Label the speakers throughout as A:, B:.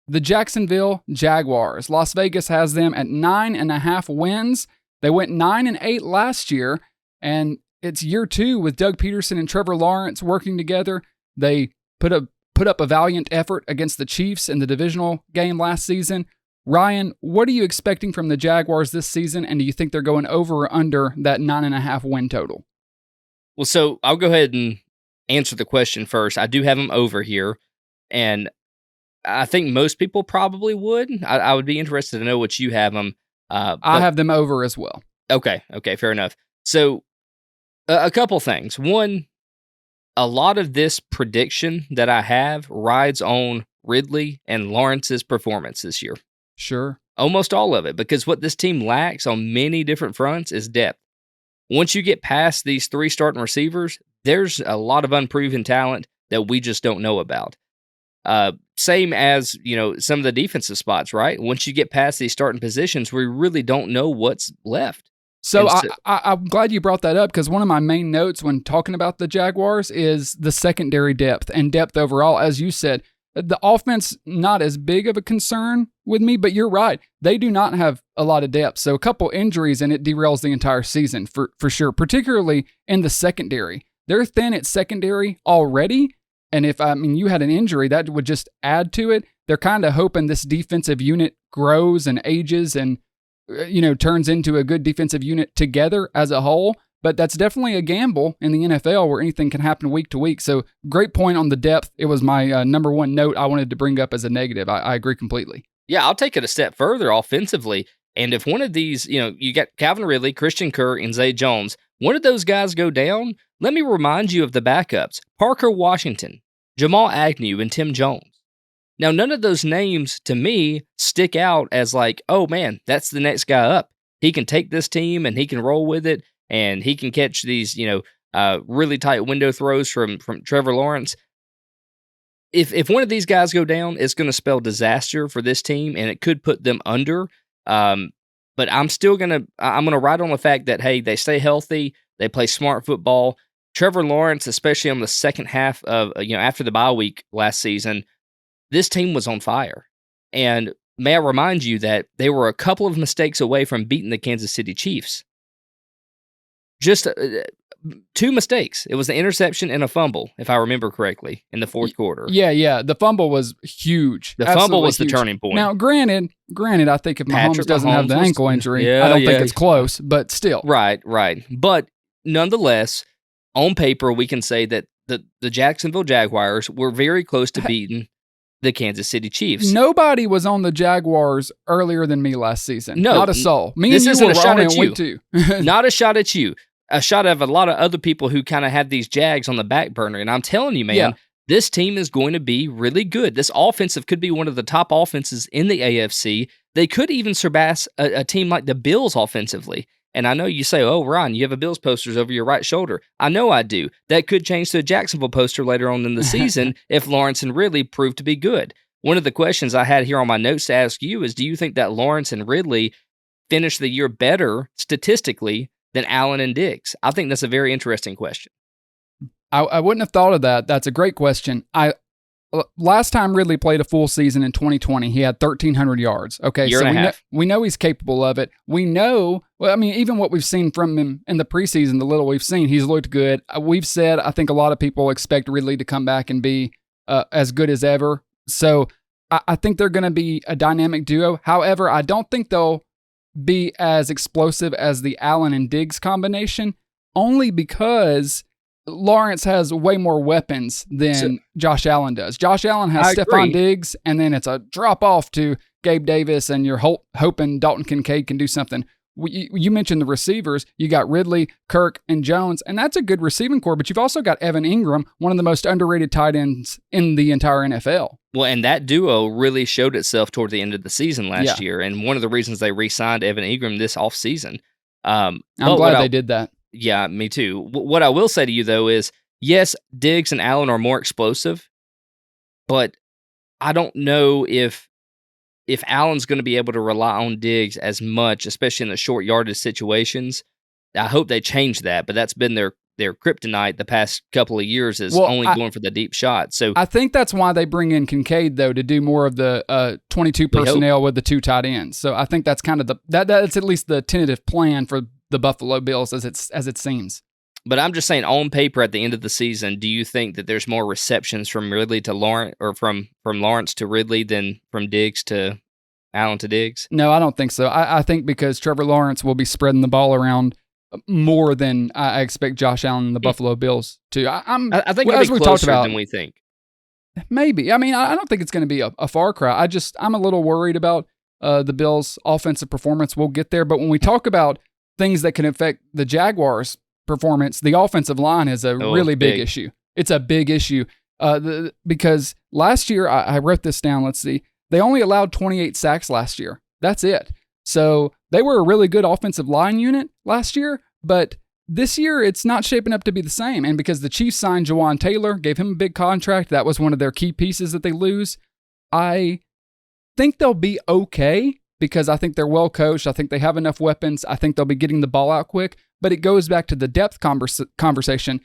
A: the Jacksonville Jaguars. Las Vegas has them at 9.5 wins. They went 9-8 last year, and it's year 2 with Doug Peterson and Trevor Lawrence working together. They put up a valiant effort against the Chiefs in the divisional game last season. Ryan, what are you expecting from the Jaguars this season, and do you think they're going over or under that 9.5 win total?
B: Well, so I'll go ahead and answer the question first. I do have them over here, and I think most people probably would. I would be interested to know what you have them.
A: I have them over as well.
B: Okay, fair enough. So a couple things. One, a lot of this prediction that I have rides on Ridley and Lawrence's performance this year.
A: Sure.
B: Almost all of it, because what this team lacks on many different fronts is depth. Once you get past these 3 starting receivers, there's a lot of unproven talent that we just don't know about. Same as, some of the defensive spots, right? Once you get past these starting positions, we really don't know what's left.
A: So I'm glad you brought that up, because one of my main notes when talking about the Jaguars is the secondary depth and depth overall. As you said, the offense, not as big of a concern with me, but you're right. They do not have a lot of depth. So a couple injuries and it derails the entire season for sure, particularly in the secondary. They're thin at secondary already. And if, you had an injury, that would just add to it. They're kind of hoping this defensive unit grows and ages and, turns into a good defensive unit together as a whole. But that's definitely a gamble in the NFL where anything can happen week to week. So great point on the depth. It was my number one note I wanted to bring up as a negative. I agree completely.
B: Yeah, I'll take it a step further offensively. And if one of these, you got Calvin Ridley, Christian Kirk, and Zay Jones, one of those guys go down, let me remind you of the backups. Parker Washington, Jamal Agnew, and Tim Jones. Now, none of those names, to me, stick out as like, oh man, that's the next guy up. He can take this team and he can roll with it, and he can catch these, really tight window throws from Trevor Lawrence. If one of these guys go down, it's going to spell disaster for this team, and it could put them under. But I'm gonna ride on the fact that, hey, they stay healthy, they play smart football. Trevor Lawrence, especially on the second half of after the bye week last season, this team was on fire. And may I remind you that they were a couple of mistakes away from beating the Kansas City Chiefs. Just 2 mistakes. It was the interception and a fumble, if I remember correctly, in the fourth quarter.
A: Yeah. The fumble was huge.
B: The fumble was huge. The turning point.
A: Now, granted, I think if Mahomes doesn't have the ankle injury, I don't think it's close, but still.
B: Right. But nonetheless, on paper, we can say that the Jacksonville Jaguars were very close to beating the Kansas City Chiefs.
A: Nobody was on the Jaguars earlier than me last season.
B: No.
A: Not a soul. Me
B: this
A: and
B: isn't
A: you
B: a
A: were
B: shot
A: on
B: at
A: in
B: you.
A: week 2.
B: Not a shot at you. A shot of a lot of other people who kind of have these Jags on the back burner. And I'm telling you, man, this team is going to be really good. This offensive could be one of the top offenses in the AFC. They could even surpass a team like the Bills offensively. And I know you say, oh, Ron, you have a Bills posters over your right shoulder. I know I do. That could change to a Jacksonville poster later on in the season if Lawrence and Ridley prove to be good. One of the questions I had here on my notes to ask you is, do you think that Lawrence and Ridley finish the year better statistically than Allen and Diggs? I think that's a very interesting question.
A: I wouldn't have thought of that. That's a great question. Last time Ridley played a full season in 2020, he had 1,300 yards. Okay,
B: year and a half.
A: We know he's capable of it. We know, even what we've seen from him in the preseason, the little we've seen, he's looked good. We've said, I think a lot of people expect Ridley to come back and be as good as ever. So I think they're going to be a dynamic duo. However, I don't think they'll be as explosive as the Allen and Diggs combination, only because Lawrence has way more weapons than Josh Allen does. Josh Allen has Stephon Diggs, and then it's a drop-off to Gabe Davis, and you're hoping Dalton Kincaid can do something. You mentioned the receivers. You got Ridley, Kirk, and Jones, and that's a good receiving core, but you've also got Evan Engram, one of the most underrated tight ends in the entire NFL.
B: Well, and that duo really showed itself toward the end of the season last year, and one of the reasons they re-signed Evan Engram this offseason.
A: I'm glad they did that.
B: Yeah, me too. What I will say to you, though, is, yes, Diggs and Allen are more explosive, but I don't know if Allen's going to be able to rely on Diggs as much, especially in the short yardage situations. I hope they change that, but that's been their their kryptonite the past couple of years is only going for the deep shot. So
A: I think that's why they bring in Kincaid, though, to do more of the 22 personnel with the 2 tight ends. So I think that's kind of that's at least the tentative plan for the Buffalo Bills as it seems.
B: But I'm just saying, on paper, at the end of the season, do you think that there's more receptions from Ridley to Lawrence, or from Lawrence to Ridley than from Diggs to Allen to Diggs?
A: No, I don't think so. I think because Trevor Lawrence will be spreading the ball around more than I expect Josh Allen and the Buffalo Bills to.
B: I think it'll be closer than we think.
A: Maybe. I mean, I don't think it's going to be a far cry. I'm a little worried about the Bills' offensive performance. We'll get there. But when we talk about things that can affect the Jaguars' performance, the offensive line is a really big issue. It's a big issue because last year, I wrote this down. Let's see. They only allowed 28 sacks last year. That's it. So they were a really good offensive line unit last year, but this year it's not shaping up to be the same. And because the Chiefs signed Jawan Taylor, gave him a big contract, that was one of their key pieces that they lose. I think they'll be okay because I think they're well coached. I think they have enough weapons. I think they'll be getting the ball out quick. But it goes back to the depth conversation.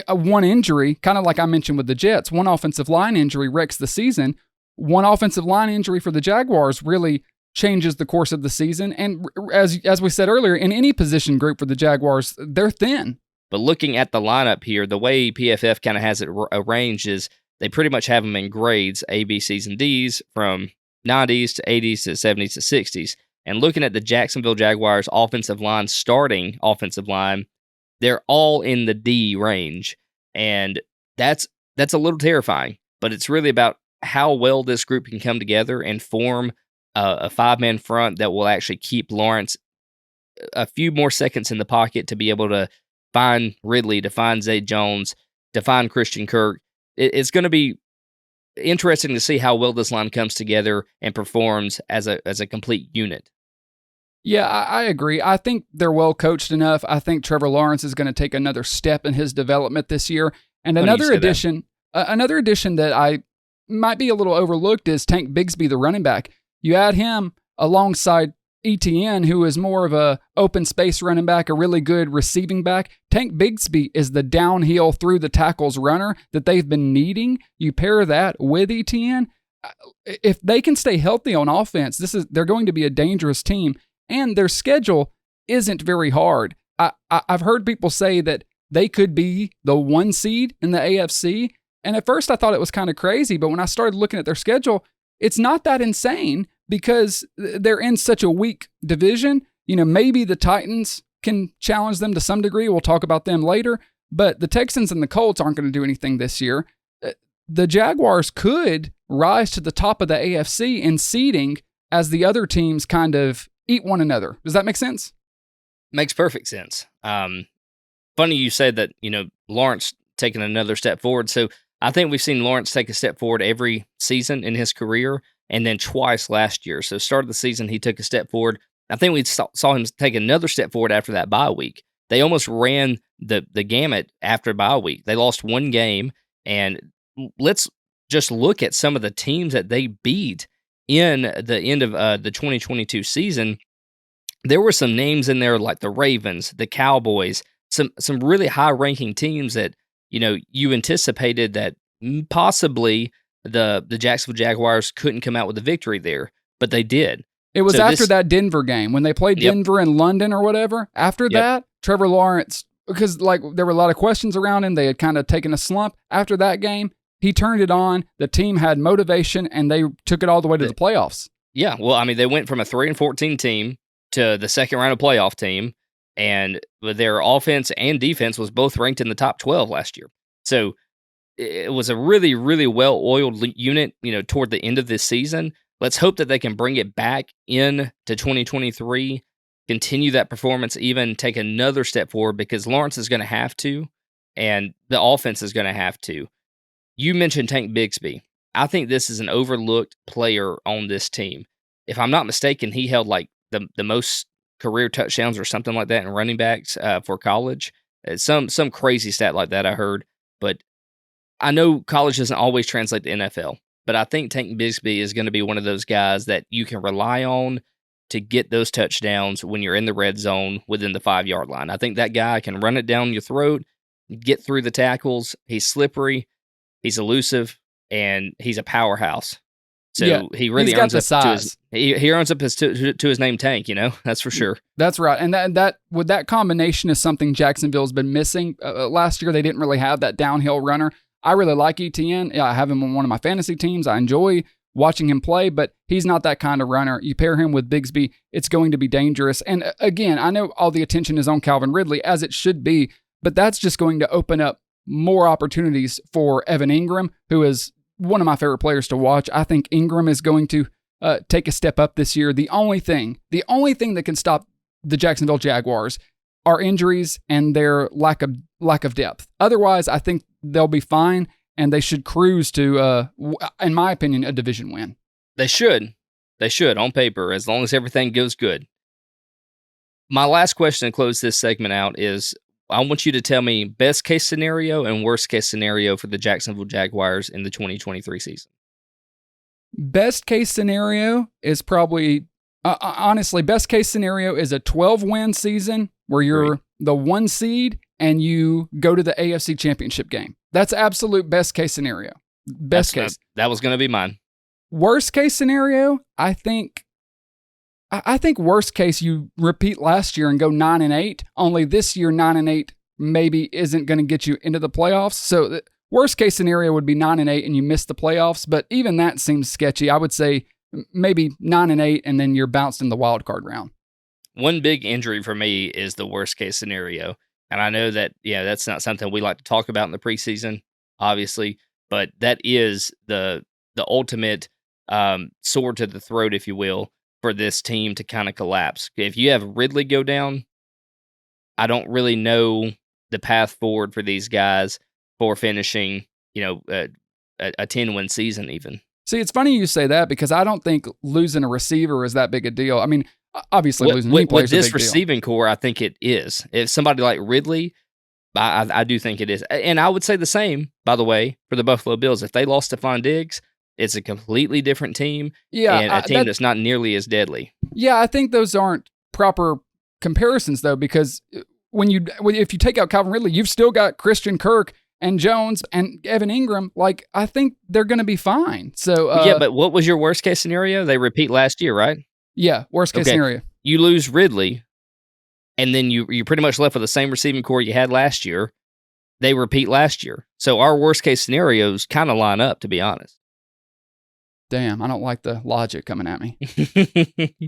A: One injury, kind of like I mentioned with the Jets, one offensive line injury wrecks the season. One offensive line injury for the Jaguars really changes the course of the season. And as we said earlier, in any position group for the Jaguars, they're thin.
B: But looking at the lineup here, the way PFF kind of has it arranged is they pretty much have them in grades, A, B, C's, and D's, from 90s to 80s to 70s to 60s. And looking at the Jacksonville Jaguars offensive line, starting offensive line, they're all in the D range. And that's a little terrifying. But it's really about how well this group can come together and form a 5-man front that will actually keep Lawrence a few more seconds in the pocket to be able to find Ridley, to find Zay Jones, to find Christian Kirk. It's going to be interesting to see how well this line comes together and performs as a complete unit.
A: Yeah, I agree. I think they're well coached enough. I think Trevor Lawrence is going to take another step in his development this year. And another addition that I might be a little overlooked is Tank Bigsby, the running back. You add him alongside Etienne, who is more of a open space running back, a really good receiving back. Tank Bigsby is the downhill through the tackles runner that they've been needing. You pair that with Etienne, if they can stay healthy on offense, they're going to be a dangerous team. And their schedule isn't very hard. I've heard people say that they could be the 1 seed in the AFC. And at first I thought it was kind of crazy, but when I started looking at their schedule, it's not that insane because they're in such a weak division. Maybe the Titans can challenge them to some degree. We'll talk about them later. But the Texans and the Colts aren't going to do anything this year. The Jaguars could rise to the top of the AFC in seeding as the other teams kind of eat one another. Does that make sense?
B: Makes perfect sense. Funny you said that, Lawrence taking another step forward. So I think we've seen Lawrence take a step forward every season in his career, and then twice last year. So start of the season, he took a step forward. I think we saw him take another step forward after that bye week. They almost ran the gamut after bye week. They lost one game, and let's just look at some of the teams that they beat in the end of the 2022 season. There were some names in there like the Ravens, the Cowboys, some really high-ranking teams that, you anticipated that possibly the Jacksonville Jaguars couldn't come out with a victory there, but they did.
A: It was after that Denver game when they played Denver in London or whatever. After that, Trevor Lawrence, because there were a lot of questions around him, they had kind of taken a slump. After that game, he turned it on. The team had motivation, and they took it all the way to the playoffs.
B: Yeah, well, they went from a 3-14 team to the second round of playoff team, and their offense and defense was both ranked in the top 12 last year. So it was a really, really well-oiled unit, toward the end of this season. Let's hope that they can bring it back in to 2023, continue that performance, even take another step forward, because Lawrence is going to have to, and the offense is going to have to. You mentioned Tank Bigsby. I think this is an overlooked player on this team. If I'm not mistaken, he held the most career touchdowns or something like that in running backs for college. Some crazy stat like that I heard. But I know college doesn't always translate to NFL. But I think Tank Bigsby is going to be one of those guys that you can rely on to get those touchdowns when you're in the red zone within the 5-yard line. I think that guy can run it down your throat, get through the tackles. He's slippery, he's elusive, and he's a powerhouse. So
A: Yeah,
B: he really
A: he's got
B: earns
A: the
B: up to
A: size.
B: his he earns up to his name Tank. That's for sure.
A: That's right. And that with that combination is something Jacksonville's been missing. Last year they didn't really have that downhill runner. I really like Etienne. Yeah, I have him on one of my fantasy teams. I enjoy watching him play, but he's not that kind of runner. You pair him with Bigsby, it's going to be dangerous. And again, I know all the attention is on Calvin Ridley, as it should be, but that's just going to open up more opportunities for Evan Engram, who is one of my favorite players to watch. I think Engram is going to take a step up this year. The only thing that can stop the Jacksonville Jaguars are injuries and their lack of depth. Otherwise, I think they'll be fine, and they should cruise to, in my opinion, a division win.
B: They should on paper, as long as everything goes good. My last question to close this segment out is, I want you to tell me best case scenario and worst case scenario for the Jacksonville Jaguars in the 2023 season.
A: Best case scenario is probably, honestly, best case scenario is a 12-win season where you're the 1 seed and you go to the AFC Championship game. That's absolute best case scenario. Best case.
B: That was going to be mine.
A: Worst case scenario, I think worst case you repeat last year and go 9-8. Only this year 9-8 maybe isn't going to get you into the playoffs. So the worst case scenario would be 9-8 and you miss the playoffs. But even that seems sketchy. I would say maybe 9-8 and then you're bounced in the wild card round.
B: One big injury for me is the worst case scenario, and I know that that's not something we like to talk about in the preseason, obviously, but that is the ultimate sword to the throat, if you will, for this team to kind of collapse. If you have Ridley go down, I don't really know the path forward for these guys for finishing, a 10-win season even.
A: See, it's funny you say that because I don't think losing a receiver is that big a deal. I mean, obviously losing any player is a big deal.
B: With this receiving core, I think it is. If somebody like Ridley, I do think it is. And I would say the same, by the way, for the Buffalo Bills. If they lost Stephon Diggs, it's a completely different team, and a team that's not nearly as deadly. Yeah,
A: I think those aren't proper comparisons, though, because if you take out Calvin Ridley, you've still got Christian Kirk and Jones and Evan Engram. Like, I think they're going to be fine. So
B: but what was your worst case scenario? They repeat last year, right?
A: Yeah, worst case scenario.
B: You lose Ridley, and then you're pretty much left with the same receiving core you had last year. They repeat last year. So our worst case scenarios kind of line up, to be honest.
A: Damn, I don't like the logic coming at me.